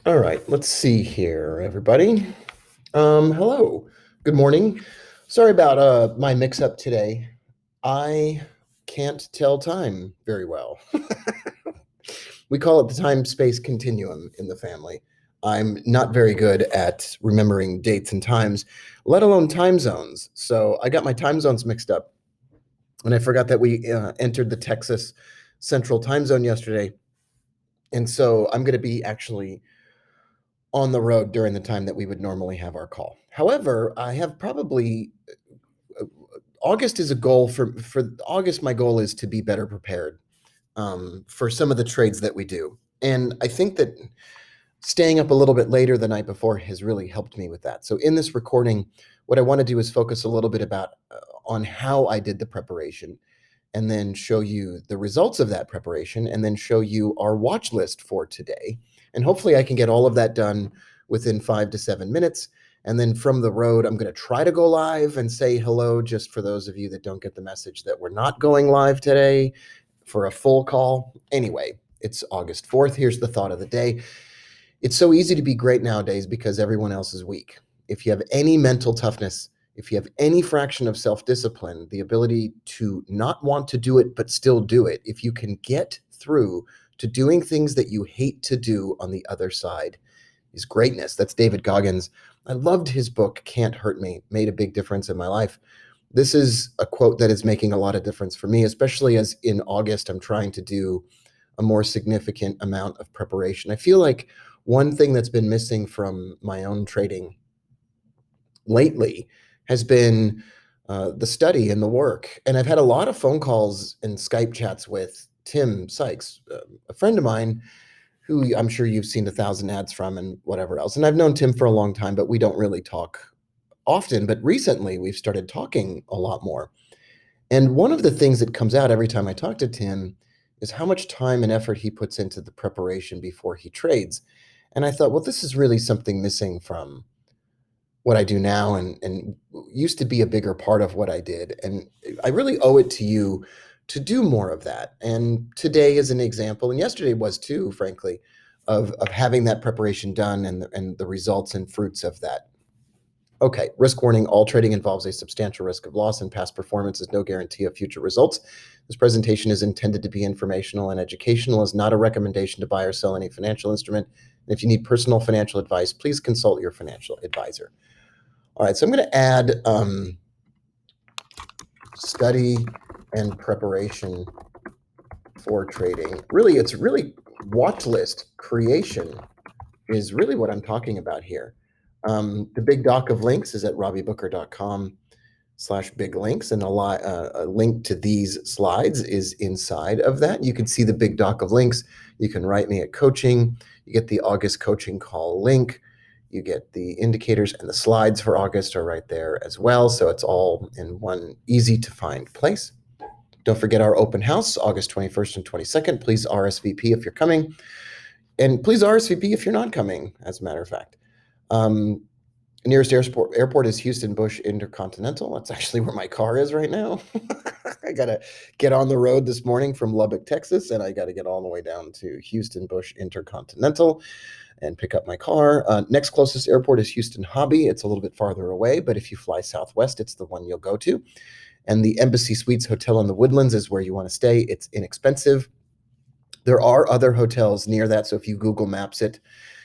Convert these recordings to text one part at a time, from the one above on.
All right, let's see here, everybody. Hello. Good morning. Sorry about my mix-up today. I can't tell time very well. We call it the time-space continuum in the family. I'm not very good at remembering dates and times, let alone time zones. So I got my time zones mixed up, and I forgot that we entered the Texas Central Time Zone yesterday. And so I'm going to be actually on the road during the time that we would normally have our call. However, I have probably August is a goal for August. My goal is to be better prepared for some of the trades that we do, and I think that staying up a little bit later the night before has really helped me with that. So in this recording, what I want to do is focus a little bit about on how I did the preparation, and then show you the results of that preparation, and then show you our watch list for today. And hopefully I can get all of that done within 5 to 7 minutes. And then from the road, I'm going to try to go live and say hello, just for those of you that don't get the message that we're not going live today for a full call. Anyway, it's August 4th. Here's the thought of the day. It's so easy to be great nowadays because everyone else is weak. If you have any mental toughness, if you have any fraction of self-discipline, the ability to not want to do it but still do it, if you can get through to doing things that you hate to do on the other side, is greatness. That's David Goggins. I loved his book, Can't Hurt Me, made a big difference in my life. This is a quote that is making a lot of difference for me, especially as in August I'm trying to do a more significant amount of preparation. I feel like one thing that's been missing from my own trading lately has been the study and the work. And I've had a lot of phone calls and Skype chats with Tim Sykes, a friend of mine who I'm sure you've seen 1,000 ads from and whatever else. And I've known Tim for a long time, but we don't really talk often. But recently we've started talking a lot more. And one of the things that comes out every time I talk to Tim is how much time and effort he puts into the preparation before he trades. And I thought, well, this is really something missing from what I do now, and used to be a bigger part of what I did. And I really owe it to you to do more of that. And today is an example, and yesterday was too, frankly, of having that preparation done and the results and fruits of that. Okay, risk warning, all trading involves a substantial risk of loss, and past performance is no guarantee of future results. This presentation is intended to be informational and educational, is not a recommendation to buy or sell any financial instrument. And if you need personal financial advice, please consult your financial advisor. All right, so I'm going to add study and preparation for trading. Really, it's really watch list creation is really what I'm talking about here. The big doc of links is at robbieBooker.com/big links, and a link to these slides is inside of that. You can see the big doc of links. You can write me at coaching. You get the August coaching call link. You get the indicators, and the slides for August are right there as well. So it's all in one easy to find place. Don't forget our open house, August 21st and 22nd. Please RSVP if you're coming. And please RSVP if you're not coming, as a matter of fact. Nearest airport is Houston Bush Intercontinental. That's actually where my car is right now. I got to get on the road this morning from Lubbock, Texas, and I got to get all the way down to Houston Bush Intercontinental and pick up my car. Next closest airport is Houston Hobby. It's a little bit farther away, but if you fly Southwest, it's the one you'll go to. And the Embassy Suites Hotel in the Woodlands is where you want to stay. It's inexpensive. There are other hotels near that, so if you Google Maps it,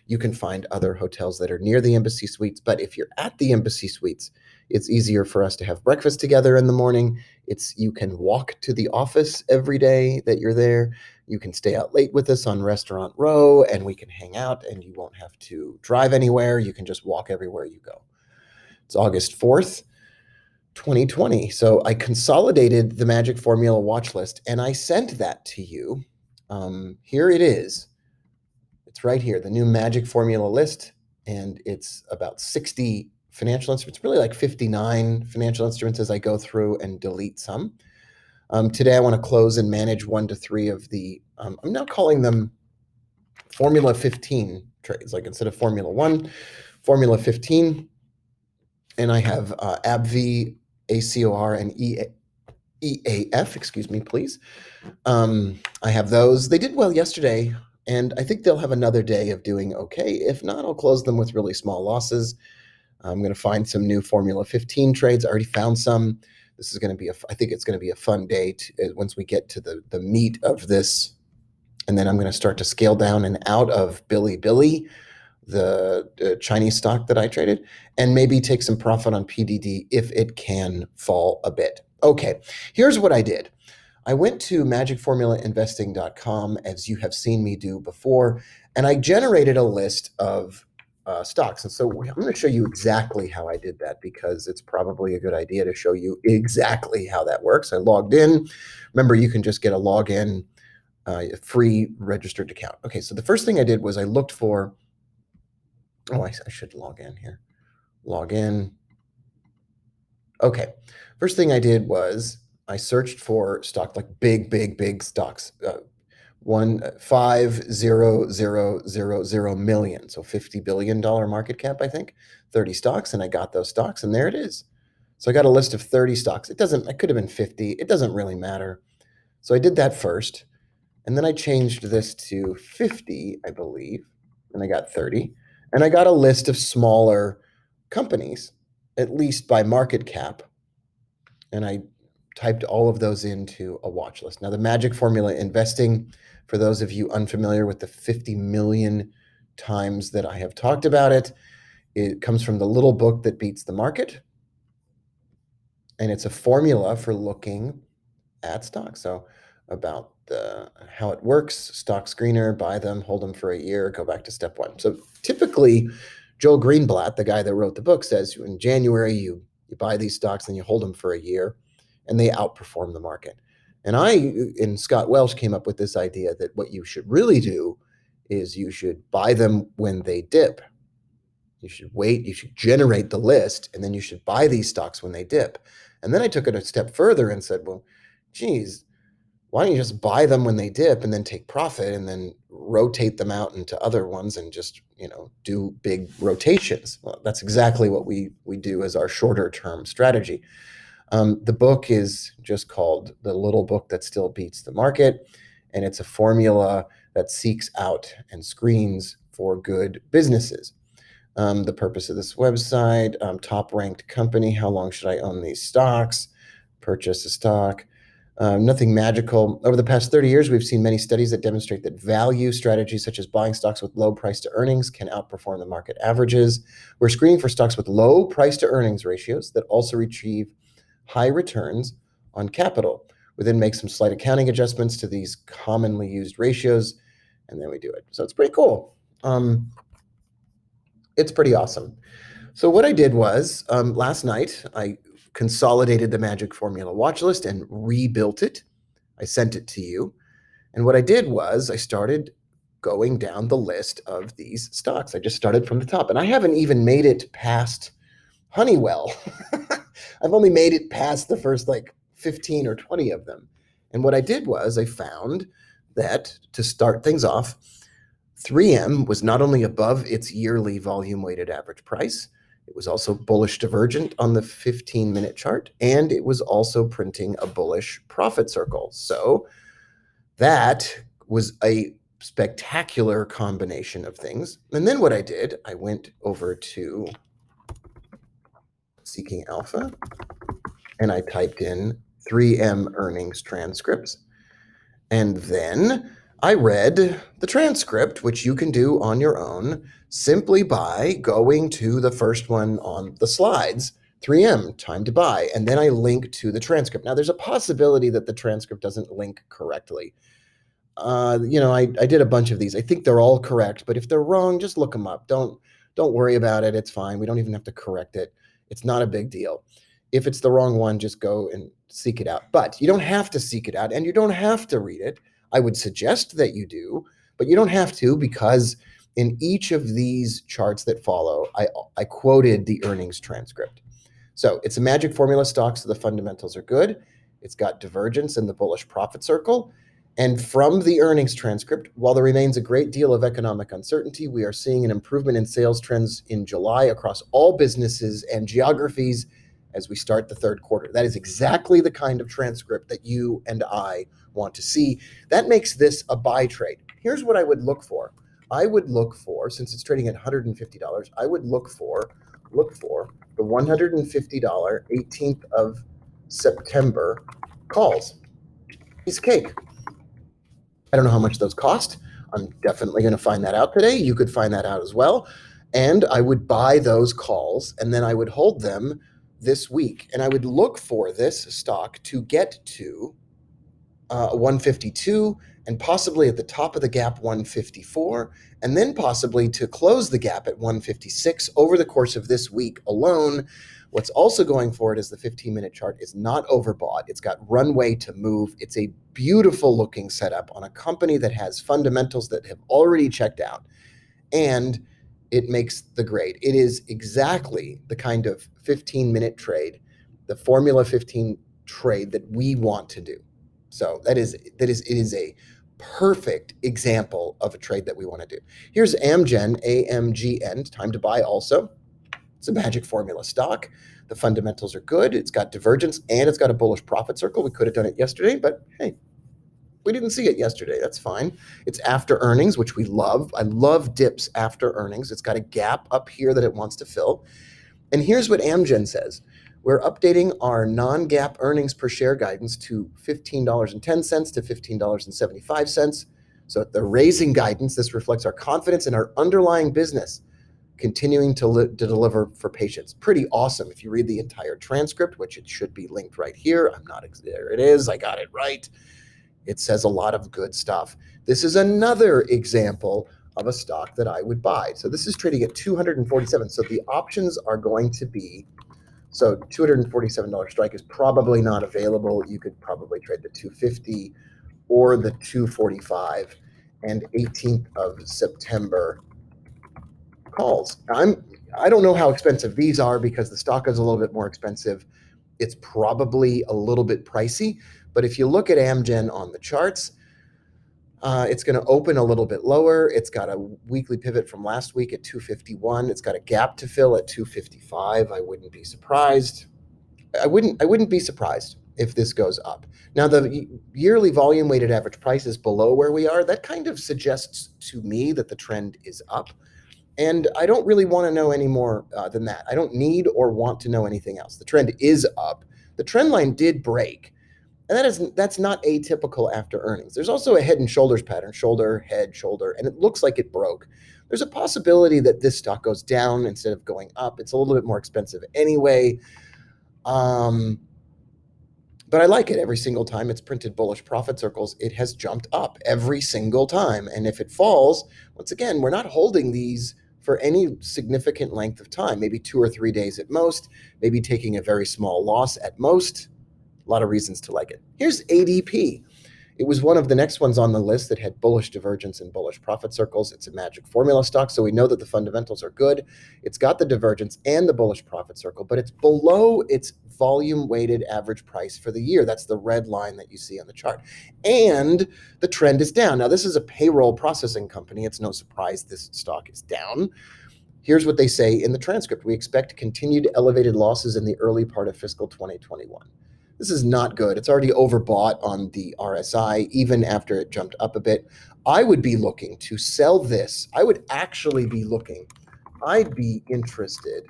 you can find other hotels that are near the Embassy Suites. But if you're at the Embassy Suites, it's easier for us to have breakfast together in the morning. You can walk to the office every day that you're there. You can stay out late with us on Restaurant Row, and we can hang out, and you won't have to drive anywhere. You can just walk everywhere you go. It's August 4th, 2020. So I consolidated the Magic Formula watch list, and I sent that to you. Here it is. It's right here, the new Magic Formula list, and it's about 60 financial instruments, really like 59 financial instruments as I go through and delete some. Today I want to close and manage 1 to 3 of the, I'm now calling them Formula 15 trades, like instead of Formula 1, Formula 15. And I have ABV, ACOR, and EAF, excuse me, please. I have those. They did well yesterday. And I think they'll have another day of doing okay. If not, I'll close them with really small losses. I'm going to find some new Formula 15 trades. I already found some. This is going to be I think it's going to be a fun day once we get to the meat of this. And then I'm going to start to scale down and out of Billy, the Chinese stock that I traded, and maybe take some profit on PDD if it can fall a bit. Okay, here's what I did. I went to magicformulainvesting.com, as you have seen me do before, and I generated a list of stocks. And so I'm going to show you exactly how I did that, because it's probably a good idea to show you exactly how that works. I logged in. Remember, you can just get a login, free registered account. Okay, so the first thing I did was I looked for, I should log in here. Log in. Okay, first thing I did was I searched for stock, like big stocks. 50000 so $50 billion market cap, I think, 30 stocks, and I got those stocks, and there it is. So I got a list of 30 stocks. It could have been 50. It doesn't really matter. So I did that first, and then I changed this to 50, I believe, and I got 30. And I got a list of smaller companies, at least by market cap, and I typed all of those into a watch list. Now, the magic formula investing, for those of you unfamiliar with the 50 million times that I have talked about it, it comes from the little book that beats the market. And it's a formula for looking at stocks. So about how it works, stock screener, buy them, hold them for a year, go back to step one. So typically, Joel Greenblatt, the guy that wrote the book, says in January, you buy these stocks and you hold them for a year, and they outperform the market. And Scott Welsh came up with this idea that what you should really do is you should buy them when they dip. You should wait, you should generate the list, and then you should buy these stocks when they dip. And then I took it a step further and said, well, geez, why don't you just buy them when they dip and then take profit and then rotate them out into other ones and just, do big rotations? Well, that's exactly what we do as our shorter term strategy. The book is just called The Little Book That Still Beats the Market, and it's a formula that seeks out and screens for good businesses. The purpose of this website, top ranked company, how long should I own these stocks, purchase a stock. Nothing magical. Over the past 30 years, we've seen many studies that demonstrate that value strategies such as buying stocks with low price to earnings can outperform the market averages. We're screening for stocks with low price to earnings ratios that also achieve high returns on capital. We then make some slight accounting adjustments to these commonly used ratios, and then we do it. So it's pretty cool. It's pretty awesome. So what I did was last night, I consolidated the Magic Formula watch list and rebuilt it. I sent it to you. And what I did was I started going down the list of these stocks. I just started from the top, and I haven't even made it past Honeywell. I've only made it past the first 15 or 20 of them. And what I did was I found that, to start things off, 3M was not only above its yearly volume weighted average price, it was also bullish divergent on the 15-minute chart, and it was also printing a bullish profit circle. So that was a spectacular combination of things. And then what I did, I went over to Seeking Alpha, and I typed in 3M earnings transcripts. And then I read the transcript, which you can do on your own simply by going to the first one on the slides, 3M, time to buy. And then I link to the transcript. Now, there's a possibility that the transcript doesn't link correctly. I did a bunch of these. I think they're all correct, but if they're wrong, just look them up. Don't worry about it. It's fine. We don't even have to correct it. It's not a big deal. If it's the wrong one, just go and seek it out. But you don't have to seek it out, and you don't have to read it. I would suggest that you do, but you don't have to, because in each of these charts that follow, I quoted the earnings transcript. So it's a magic formula stock, so the fundamentals are good. It's got divergence in the bullish profit circle. And from the earnings transcript, while there remains a great deal of economic uncertainty, we are seeing an improvement in sales trends in July across all businesses and geographies as we start the third quarter. That is exactly the kind of transcript that you and I want to see. That makes this a buy trade. here's what I would look for. I would look for, since it's trading at $150, I would look for the $150 18th of September calls. Piece of cake. I don't know how much those cost. I'm definitely going to find that out today. You could find that out as well. And I would buy those calls and then I would hold them this week. And I would look for this stock to get to 152 and possibly at the top of the gap 154, and then possibly to close the gap at 156 over the course of this week alone. What's also going for it is the 15-minute chart is not overbought. It's got runway to move. It's a beautiful looking setup on a company that has fundamentals that have already checked out, and it makes the grade. It is exactly the kind of 15-minute trade, the Formula 15 trade that we want to do. So it is a perfect example of a trade that we want to do. Here's Amgen, AMGN, time to buy also. It's a magic formula stock. The fundamentals are good. It's got divergence and it's got a bullish profit circle. We could have done it yesterday, but hey, we didn't see it yesterday. That's fine. It's after earnings, which we love. I love dips after earnings. It's got a gap up here that it wants to fill. And here's what Amgen says. We're updating our non-GAAP earnings per share guidance to $15.10 to $15.75. So they're raising guidance. This reflects our confidence in our underlying business continuing to deliver for patients. Pretty awesome. If you read the entire transcript, which it should be linked right here. There it is. I got it right. It says a lot of good stuff. This is another example of a stock that I would buy. So this is trading at 247. So the options are going to be, so $247 strike is probably not available. You could probably trade the 250 or the 245 and 18th of September calls. I don't know how expensive these are because the stock is a little bit more expensive. It's probably a little bit pricey, but if you look at Amgen on the charts, it's going to open a little bit lower. It's got a weekly pivot from last week at 251. It's got a gap to fill at 255. I wouldn't be surprised. I wouldn't be surprised if this goes up. Now, the yearly volume weighted average price is below where we are. That kind of suggests to me that the trend is up. And I don't really want to know any more than that. I don't need or want to know anything else. The trend is up. The trend line did break. And that's not atypical after earnings. There's also a head and shoulders pattern, shoulder, head, shoulder, and it looks like it broke. There's a possibility that this stock goes down instead of going up. It's a little bit more expensive anyway. But I like it every single time it's printed bullish profit circles. It has jumped up every single time. And if it falls, once again, we're not holding these for any significant length of time, maybe 2 or 3 days at most, maybe taking a very small loss at most. A lot of reasons to like it. Here's ADP. It was one of the next ones on the list that had bullish divergence and bullish profit circles. It's a magic formula stock, so we know that the fundamentals are good. It's got the divergence and the bullish profit circle, but it's below its volume-weighted average price for the year. That's the red line that you see on the chart. And the trend is down. Now, this is a payroll processing company. It's no surprise this stock is down. Here's what they say in the transcript. We expect continued elevated losses in the early part of fiscal 2021. This is not good. It's already overbought on the RSI, even after it jumped up a bit. I would be looking to sell this. I'd be interested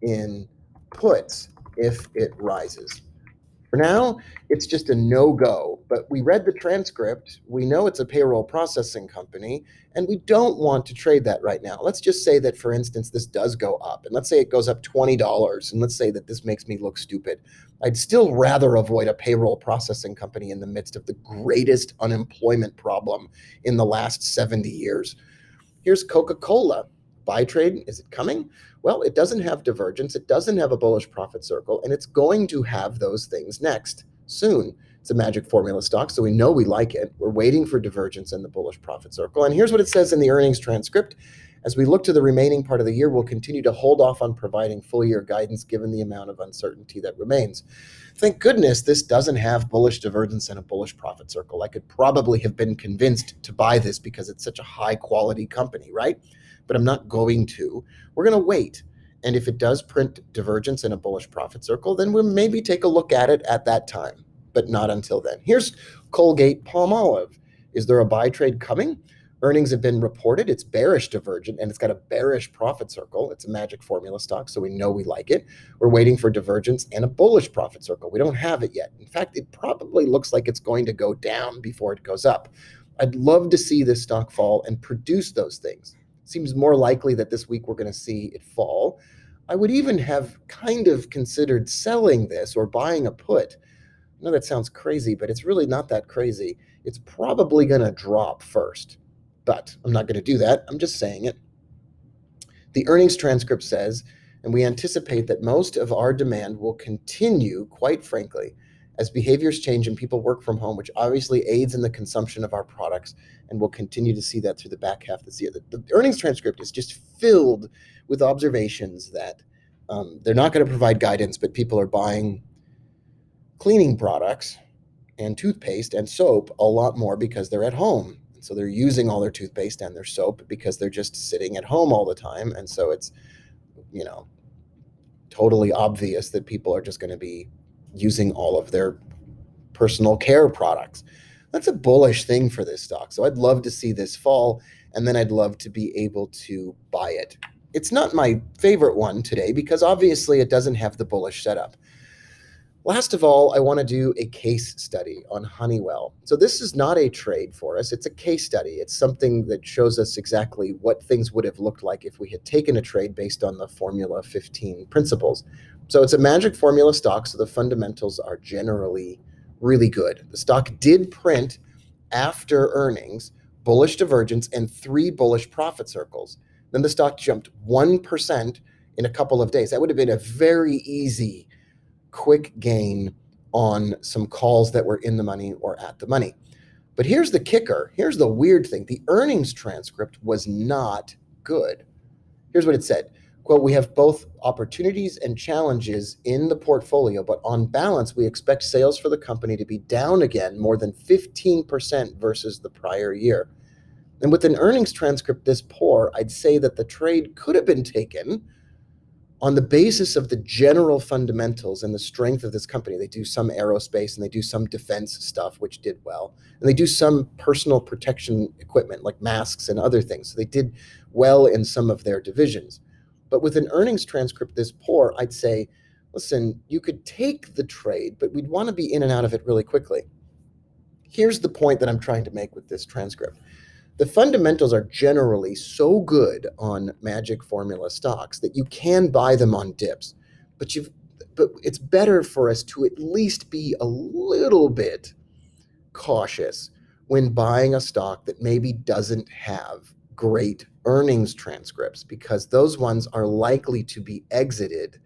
in puts if it rises. For now, it's just a no-go, but we read the transcript. We know it's a payroll processing company, and we don't want to trade that right now. Let's just say that, for instance, this does go up, and let's say it goes up $20, and let's say that this makes me look stupid. I'd still rather avoid a payroll processing company in the midst of the greatest unemployment problem in the last 70 years. Here's Coca-Cola. Buy trade, is it coming? Well, it doesn't have divergence, it doesn't have a bullish profit circle, and it's going to have those things next, soon. It's a magic formula stock, so we know we like it. We're waiting for divergence and the bullish profit circle. And here's what it says in the earnings transcript. As we look to the remaining part of the year, we'll continue to hold off on providing full year guidance given the amount of uncertainty that remains. Thank goodness this doesn't have bullish divergence and a bullish profit circle. I could probably have been convinced to buy this because it's such a high quality company, right? But I'm not going to. We're going to wait. And if it does print divergence and a bullish profit circle, then we'll maybe take a look at it at that time, but not until then. Here's Colgate-Palmolive. Is there a buy trade coming? Earnings have been reported. It's bearish divergent, and it's got a bearish profit circle. It's a magic formula stock, so we know we like it. We're waiting for divergence and a bullish profit circle. We don't have it yet. In fact, it probably looks like it's going to go down before it goes up. I'd love to see this stock fall and produce those things. It seems more likely that this week we're going to see it fall. I would even have kind of considered selling this or buying a put. I know that sounds crazy, but it's really not that crazy. It's probably going to drop first, but I'm not going to do that. I'm just saying it. The earnings transcript says, and we anticipate that most of our demand will continue, quite frankly, as behaviors change and people work from home, which obviously aids in the consumption of our products, and we'll continue to see that through the back half of this year. The earnings transcript is just filled with observations that they're not going to provide guidance, but people are buying cleaning products and toothpaste and soap a lot more because they're at home. So they're using all their toothpaste and their soap because they're just sitting at home all the time. And so it's, totally obvious that people are just going to be using all of their personal care products. That's a bullish thing for this stock. So I'd love to see this fall, and then I'd love to be able to buy it. It's not my favorite one today because obviously it doesn't have the bullish setup. Last of all, I want to do a case study on Honeywell. So this is not a trade for us. It's a case study. It's something that shows us exactly what things would have looked like if we had taken a trade based on the Formula 15 principles. So it's a magic formula stock, so the fundamentals are generally really good. The stock did print after earnings, bullish divergence, and 3 bullish profit circles. Then the stock jumped 1% in a couple of days. That would have been a very easy quick gain on some calls that were in the money or at the money. But here's the kicker. Here's the weird thing. The earnings transcript was not good. Here's what it said. Quote, we have both opportunities and challenges in the portfolio, but on balance, we expect sales for the company to be down again more than 15% versus the prior year. And with an earnings transcript this poor, I'd say that the trade could have been taken on the basis of the general fundamentals and the strength of this company. They do some aerospace and they do some defense stuff, which did well. And they do some personal protection equipment like masks and other things. So they did well in some of their divisions. But with an earnings transcript this poor, I'd say, listen, you could take the trade, but we'd want to be in and out of it really quickly. Here's the point that I'm trying to make with this transcript. The fundamentals are generally so good on magic formula stocks that you can buy them on dips, but it's better for us to at least be a little bit cautious when buying a stock that maybe doesn't have great earnings transcripts, because those ones are likely to be exited.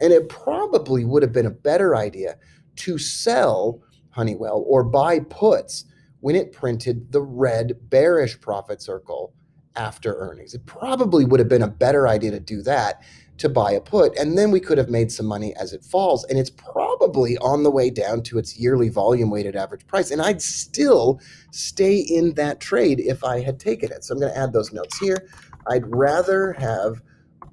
And it probably would have been a better idea to sell Honeywell or buy puts when it printed the red bearish profit circle after earnings. It probably would have been a better idea to do that, to buy a put, and then we could have made some money as it falls. And it's probably on the way down to its yearly volume weighted average price. And I'd still stay in that trade if I had taken it. So I'm going to add those notes here. I'd rather have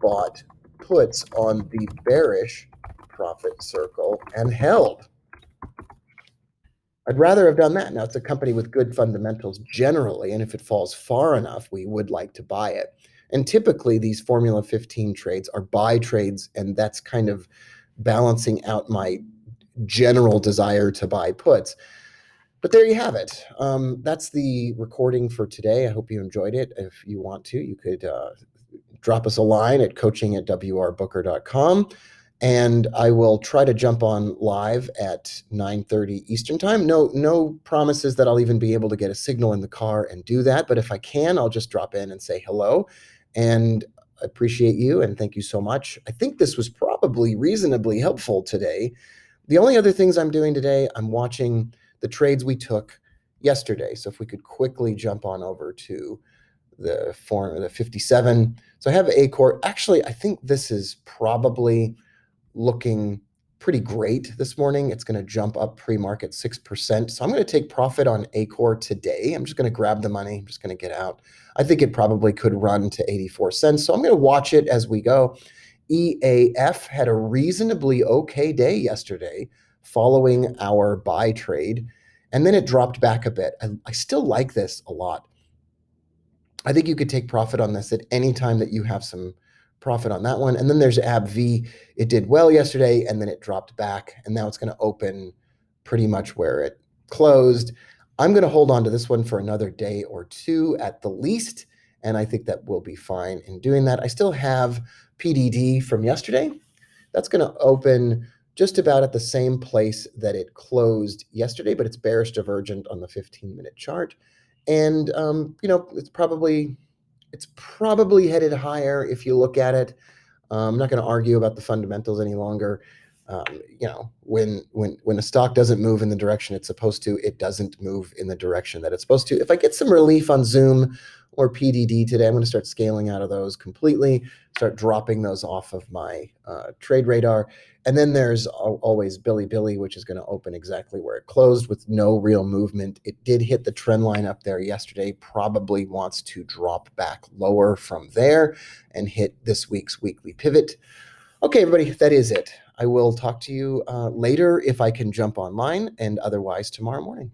bought puts on the bearish profit circle and held. I'd rather have done that. Now, it's a company with good fundamentals generally, and if it falls far enough, we would like to buy it. And typically, these Formula 15 trades are buy trades, and that's kind of balancing out my general desire to buy puts. But there you have it. That's the recording for today. I hope you enjoyed it. If you want to, you could drop us a line at coaching@wrbooker.com. And I will try to jump on live at 9:30 Eastern time. No promises that I'll even be able to get a signal in the car and do that. But if I can, I'll just drop in and say hello. And I appreciate you and thank you so much. I think this was probably reasonably helpful today. The only other things I'm doing today, I'm watching the trades we took yesterday. So if we could quickly jump on over to the 57. So I have Acor. Actually, I think this is probably looking pretty great this morning. It's going to jump up pre-market 6%. So I'm going to take profit on Acor today. I'm just going to grab the money. I'm just going to get out. I think it probably could run to 84 cents. So I'm going to watch it as we go. EAF had a reasonably okay day yesterday following our buy trade, and then it dropped back a bit. I still like this a lot. I think you could take profit on this at any time that you have some profit on that one. And then there's AbbVie. It did well yesterday, and then it dropped back, and now it's going to open pretty much where it closed. I'm going to hold on to this one for another day or two at the least, and I think that we'll be fine in doing that. I still have PDD from yesterday. That's going to open just about at the same place that it closed yesterday, but it's bearish divergent on the 15-minute chart. And it's probably headed higher if you look at it. I'm not going to argue about the fundamentals any longer. When a stock doesn't move in the direction it's supposed to, it doesn't move in the direction that it's supposed to. If I get some relief on Zoom or PDD today, I'm going to start scaling out of those completely, start dropping those off of my trade radar. And then there's always Billy, which is going to open exactly where it closed with no real movement. It did hit the trend line up there yesterday, probably wants to drop back lower from there and hit this week's weekly pivot. Okay, everybody, that is it. I will talk to you later if I can jump online, and otherwise tomorrow morning.